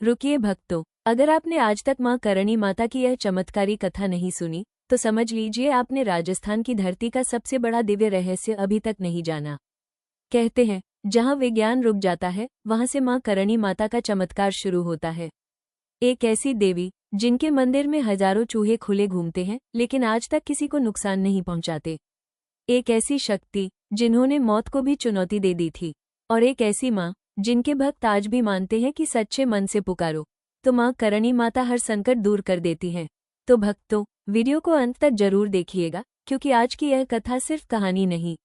रुकिए भक्तों, अगर आपने आज तक मां करणी माता की यह चमत्कारी कथा नहीं सुनी तो समझ लीजिए आपने राजस्थान की धरती का सबसे बड़ा दिव्य रहस्य अभी तक नहीं जाना। कहते हैं, जहां विज्ञान रुक जाता है वहां से मां करणी माता का चमत्कार शुरू होता है। एक ऐसी देवी जिनके मंदिर में हजारों चूहे खुले घूमते हैं लेकिन आज तक किसी को नुकसान नहीं पहुंचाते। एक ऐसी शक्ति जिन्होंने मौत को भी चुनौती दे दी थी। और एक ऐसी मां जिनके भक्त आज भी मानते हैं कि सच्चे मन से पुकारो तो मां करणी माता हर संकट दूर कर देती हैं। तो भक्तों, वीडियो को अंत तक जरूर देखिएगा, क्योंकि आज की यह कथा सिर्फ कहानी नहीं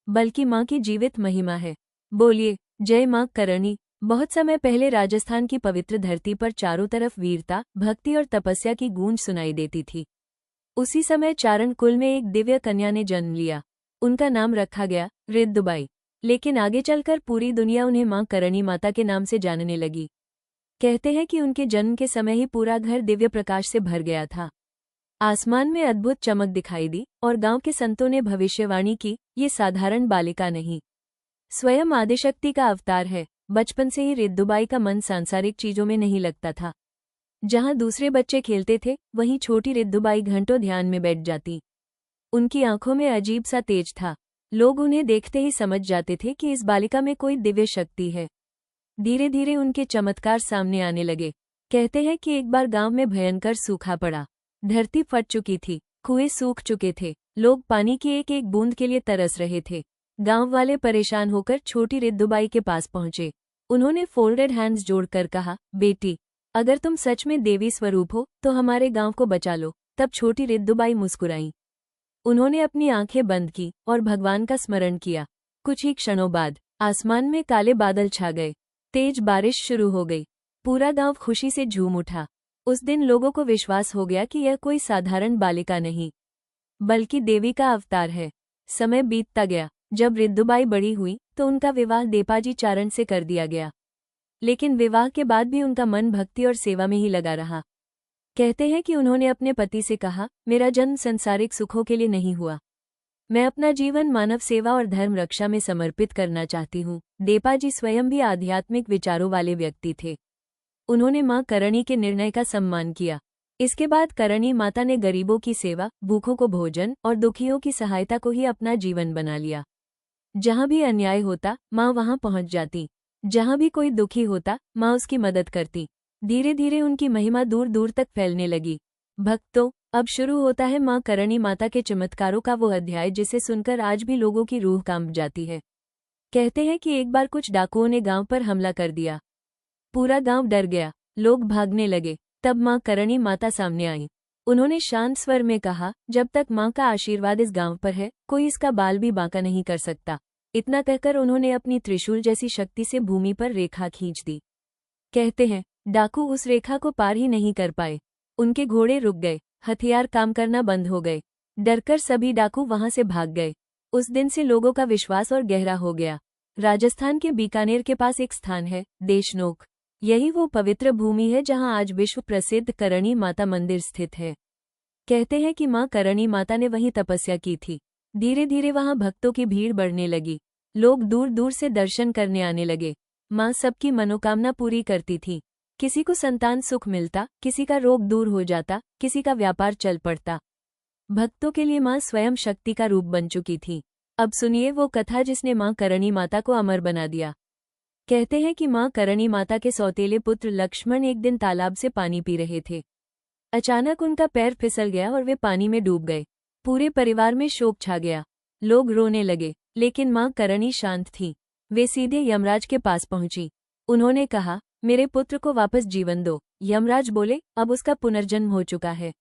बल्कि मां की जीवित महिमा है। बोलिए जय मां करणी। बहुत समय पहले राजस्थान की पवित्र धरती पर चारों तरफ वीरता, भक्ति और तपस्या की गूंज सुनाई देती थी। उसी समय चारण कुल में एक दिव्य कन्या ने जन्म लिया। उनका नाम रखा गया रिद्दुबाई। लेकिन आगे चलकर पूरी दुनिया उन्हें मां करणी माता के नाम से जानने लगी। कहते हैं कि उनके जन्म के समय ही पूरा घर दिव्य प्रकाश से भर गया था। आसमान में अद्भुत चमक दिखाई दी और गांव के संतों ने भविष्यवाणी की, ये साधारण बालिका नहीं, स्वयं आदिशक्ति का अवतार है। बचपन से ही रिद्दुबाई का मन सांसारिक चीजों में नहीं लगता था। जहां दूसरे बच्चे खेलते थे वहीं छोटी रिद्दुबाई घंटों ध्यान में बैठ जाती। उनकी आंखों में अजीब सा तेज था। लोग उन्हें देखते ही समझ जाते थे कि इस बालिका में कोई दिव्य शक्ति है। धीरे धीरे उनके चमत्कार सामने आने लगे। कहते हैं कि एक बार गांव में भयंकर सूखा पड़ा। धरती फट चुकी थी, कुएं सूख चुके थे, लोग पानी की एक एक बूंद के लिए तरस रहे थे। गांव वाले परेशान होकर छोटी रिद्दुबाई के पास पहुंचे। उन्होंने फोल्डेड हैंड्स जोड़कर कहा, बेटी, अगर तुम सच में देवी स्वरूप हो तो हमारे गांव को बचा लो। तब छोटी रिद्दुबाई मुस्कुराई। उन्होंने अपनी आंखें बंद की और भगवान का स्मरण किया। कुछ ही क्षणों बाद आसमान में काले बादल छा गए। तेज बारिश शुरू हो गई। पूरा गांव खुशी से झूम उठा। उस दिन लोगों को विश्वास हो गया कि यह कोई साधारण बालिका नहीं बल्कि देवी का अवतार है। समय बीतता गया। जब रिद्दुबाई बड़ी हुई तो उनका विवाह देपाजी चारण से कर दिया गया। लेकिन विवाह के बाद भी उनका मन भक्ति और सेवा में ही लगा रहा। कहते हैं कि उन्होंने अपने पति से कहा, मेरा जन्म संसारिक सुखों के लिए नहीं हुआ, मैं अपना जीवन मानव सेवा और धर्म रक्षा में समर्पित करना चाहती हूँ। देपाजी स्वयं भी आध्यात्मिक विचारों वाले व्यक्ति थे। उन्होंने मां करणी के निर्णय का सम्मान किया। इसके बाद करणी माता ने गरीबों की सेवा, भूखों को भोजन और दुखियों की सहायता को ही अपना जीवन बना लिया। जहां भी अन्याय होता मां वहां पहुंच जाती। जहां भी कोई दुखी होता मां उसकी मदद करती। धीरे धीरे उनकी महिमा दूर दूर तक फैलने लगी। भक्तों, अब शुरू होता है मां करणी माता के चमत्कारों का वो अध्याय जिसे सुनकर आज भी लोगों की रूह कांप जाती है। कहते हैं कि एक बार कुछ डाकुओं ने गांव पर हमला कर दिया। पूरा गांव डर गया, लोग भागने लगे। तब मां करणी माता सामने आई। उन्होंने शांत स्वर में कहा, जब तक मां का आशीर्वाद इस गांव पर है कोई इसका बाल भी बांका नहीं कर सकता। इतना कहकर उन्होंने अपनी त्रिशूल जैसी शक्ति से भूमि पर रेखा खींच दी। कहते हैं, डाकू उस रेखा को पार ही नहीं कर पाए। उनके घोड़े रुक गए, हथियार काम करना बंद हो गए। डरकर सभी डाकू वहां से भाग गए। उस दिन से लोगों का विश्वास और गहरा हो गया। राजस्थान के बीकानेर के पास एक स्थान है, देशनोक। यही वो पवित्र भूमि है जहां आज विश्व प्रसिद्ध करणी माता मंदिर स्थित है। कहते हैं कि मां करणी माता ने वहीं तपस्या की थी। धीरे धीरे वहां भक्तों की भीड़ बढ़ने लगी। लोग दूर दूर से दर्शन करने आने लगे। मां सबकी मनोकामना पूरी करती थी। किसी को संतान सुख मिलता, किसी का रोग दूर हो जाता, किसी का व्यापार चल पड़ता। भक्तों के लिए मां स्वयं शक्ति का रूप बन चुकी थी। अब सुनिए वो कथा जिसने मां करणी माता को अमर बना दिया। कहते हैं कि मां करणी माता के सौतेले पुत्र लक्ष्मण एक दिन तालाब से पानी पी रहे थे। अचानक उनका पैर फिसल गया और वे पानी में डूब गए। पूरे परिवार में शोक छा गया। लोग रोने लगे, लेकिन मां करणी शांत थी। वे सीधे यमराज के पास पहुंची। उन्होंने कहा, मेरे पुत्र को वापस जीवन दो। यमराज बोले, अब उसका पुनर्जन्म हो चुका है,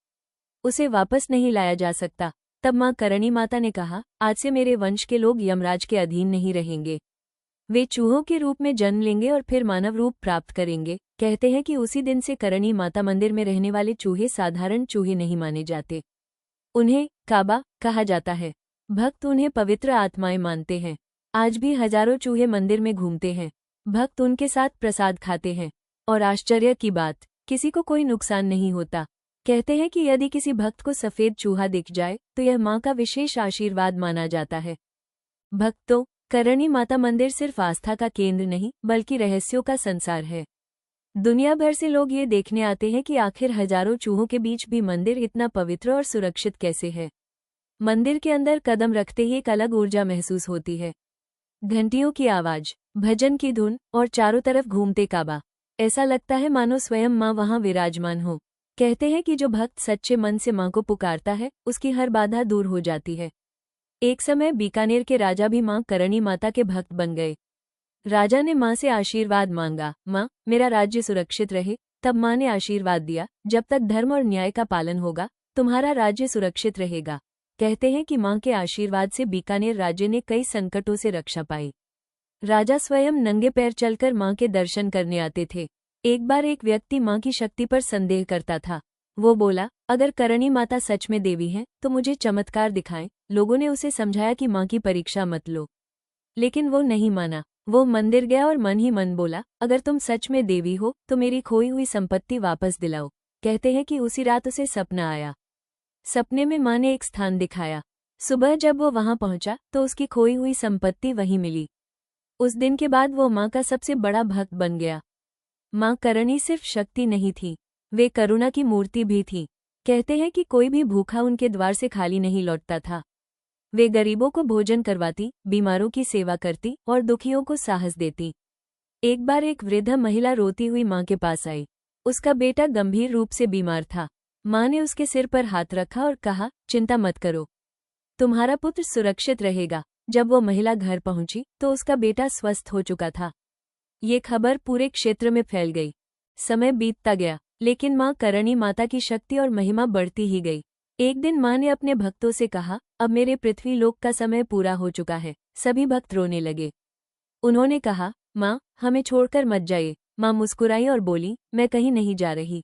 उसे वापस नहीं लाया जा सकता। तब मां करणी माता ने कहा, आज से मेरे वंश के लोग यमराज के अधीन नहीं रहेंगे। वे चूहों के रूप में जन्म लेंगे और फिर मानव रूप प्राप्त करेंगे। कहते हैं कि उसी दिन से करणी माता मंदिर में रहने वाले चूहे साधारण चूहे नहीं माने जाते। उन्हें काबा कहा जाता है। भक्त उन्हें पवित्र आत्माएं मानते हैं। आज भी हजारों चूहे मंदिर में घूमते हैं। भक्त उनके साथ प्रसाद खाते हैं। और आश्चर्य की बात, किसी को कोई नुकसान नहीं होता। कहते हैं कि यदि किसी भक्त को सफेद चूहा दिख जाए तो यह मां का विशेष आशीर्वाद माना जाता है। भक्तों, करणी माता मंदिर सिर्फ आस्था का केंद्र नहीं बल्कि रहस्यों का संसार है। दुनिया भर से लोग ये देखने आते हैं कि आखिर हजारों चूहों के बीच भी मंदिर इतना पवित्र और सुरक्षित कैसे है। मंदिर के अंदर कदम रखते ही एक अलग ऊर्जा महसूस होती है। घंटियों की आवाज, भजन की धुन और चारों तरफ घूमते काबा। ऐसा लगता है मानो स्वयं माँ वहां विराजमान हो। कहते हैं कि जो भक्त सच्चे मन से माँ को पुकारता है, उसकी हर बाधा दूर हो जाती है। एक समय बीकानेर के राजा भी माँ करणी माता के भक्त बन गए। राजा ने माँ से आशीर्वाद मांगा, माँ मेरा राज्य सुरक्षित रहे। तब माँ ने आशीर्वाद दिया, जब तक धर्म और न्याय का पालन होगा, तुम्हारा राज्य सुरक्षित रहेगा। कहते हैं कि माँ के आशीर्वाद से बीकानेर राज्य ने कई संकटों से रक्षा पाई। राजा स्वयं नंगे पैर चलकर माँ के दर्शन करने आते थे। एक बार एक व्यक्ति माँ की शक्ति पर संदेह करता था। वो बोला, अगर करणी माता सच में देवी हैं, तो मुझे चमत्कार दिखाएं। लोगों ने उसे समझाया कि माँ की परीक्षा मत लो, लेकिन वो नहीं माना। वो मंदिर गया और मन ही मन बोला, अगर तुम सच में देवी हो तो मेरी खोई हुई संपत्ति वापस दिलाओ। कहते हैं कि उसी रात उसे सपना आया। सपने में माँ ने एक स्थान दिखाया। सुबह जब वो वहां पहुंचा तो उसकी खोई हुई संपत्ति वहीं मिली। उस दिन के बाद वो माँ का सबसे बड़ा भक्त बन गया। माँ करणी सिर्फ शक्ति नहीं थी, वे करुणा की मूर्ति भी थी। कहते हैं कि कोई भी भूखा उनके द्वार से खाली नहीं लौटता था। वे गरीबों को भोजन करवाती, बीमारों की सेवा करती और दुखियों को साहस देती। एक बार एक वृद्ध महिला रोती हुई माँ के पास आई। उसका बेटा गंभीर रूप से बीमार था। माँ ने उसके सिर पर हाथ रखा और कहा, चिंता मत करो, तुम्हारा पुत्र सुरक्षित रहेगा। जब वो महिला घर पहुंची तो उसका बेटा स्वस्थ हो चुका था। ये खबर पूरे क्षेत्र में फैल गई। समय बीतता गया, लेकिन माँ करणी माता की शक्ति और महिमा बढ़ती ही गई। एक दिन माँ ने अपने भक्तों से कहा, अब मेरे पृथ्वी लोक का समय पूरा हो चुका है। सभी भक्त रोने लगे। उन्होंने कहा, माँ हमें छोड़कर मत जाइए। माँ मुस्कुराई और बोली, मैं कहीं नहीं जा रही।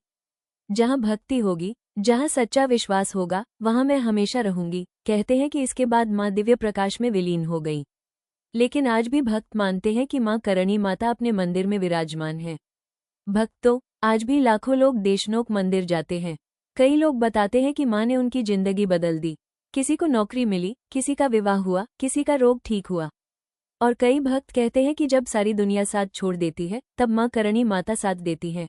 जहाँ भक्ति होगी, जहाँ सच्चा विश्वास होगा, वहाँ मैं हमेशा रहूंगी। कहते हैं कि इसके बाद माँ दिव्य प्रकाश में विलीन हो गई। लेकिन आज भी भक्त मानते हैं कि माँ करणी माता अपने मंदिर में विराजमान है। भक्तों, आज भी लाखों लोग देशनोक मंदिर जाते हैं। कई लोग बताते हैं कि माँ ने उनकी जिंदगी बदल दी। किसी को नौकरी मिली, किसी का विवाह हुआ, किसी का रोग ठीक हुआ। और कई भक्त कहते हैं कि जब सारी दुनिया साथ छोड़ देती है, तब माँ करणी माता साथ देती है।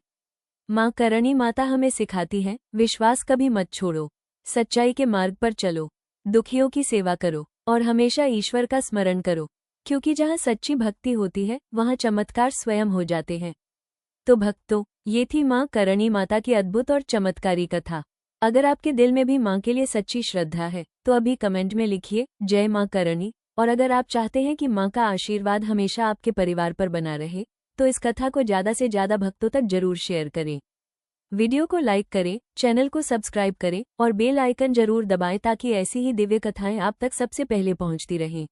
माँ करणी माता हमें सिखाती है, विश्वास कभी मत छोड़ो, सच्चाई के मार्ग पर चलो, दुखियों की सेवा करो और हमेशा ईश्वर का स्मरण करो, क्योंकि जहाँ सच्ची भक्ति होती है, वहाँ चमत्कार स्वयं हो जाते हैं। तो भक्तों, ये थी माँ करणी माता की अद्भुत और चमत्कारी कथा। अगर आपके दिल में भी माँ के लिए सच्ची श्रद्धा है, तो अभी कमेंट में लिखिए, जय माँ करणी। और अगर आप चाहते हैं कि माँ का आशीर्वाद हमेशा आपके परिवार पर बना रहे, तो इस कथा को ज़्यादा से ज़्यादा भक्तों तक जरूर शेयर करें। वीडियो को लाइक करें, चैनल को सब्सक्राइब करें और बेल आइकन जरूर दबाएं ताकि ऐसी ही दिव्य कथाएं आप तक सबसे पहले पहुंचती रहें।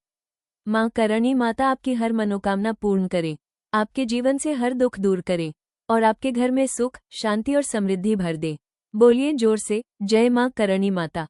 माँ करणी माता आपकी हर मनोकामना पूर्ण करे, आपके जीवन से हर दुख दूर करे और आपके घर में सुख, शांति और समृद्धि भर दे। बोलिए जोर से, जय माँ करणी माता।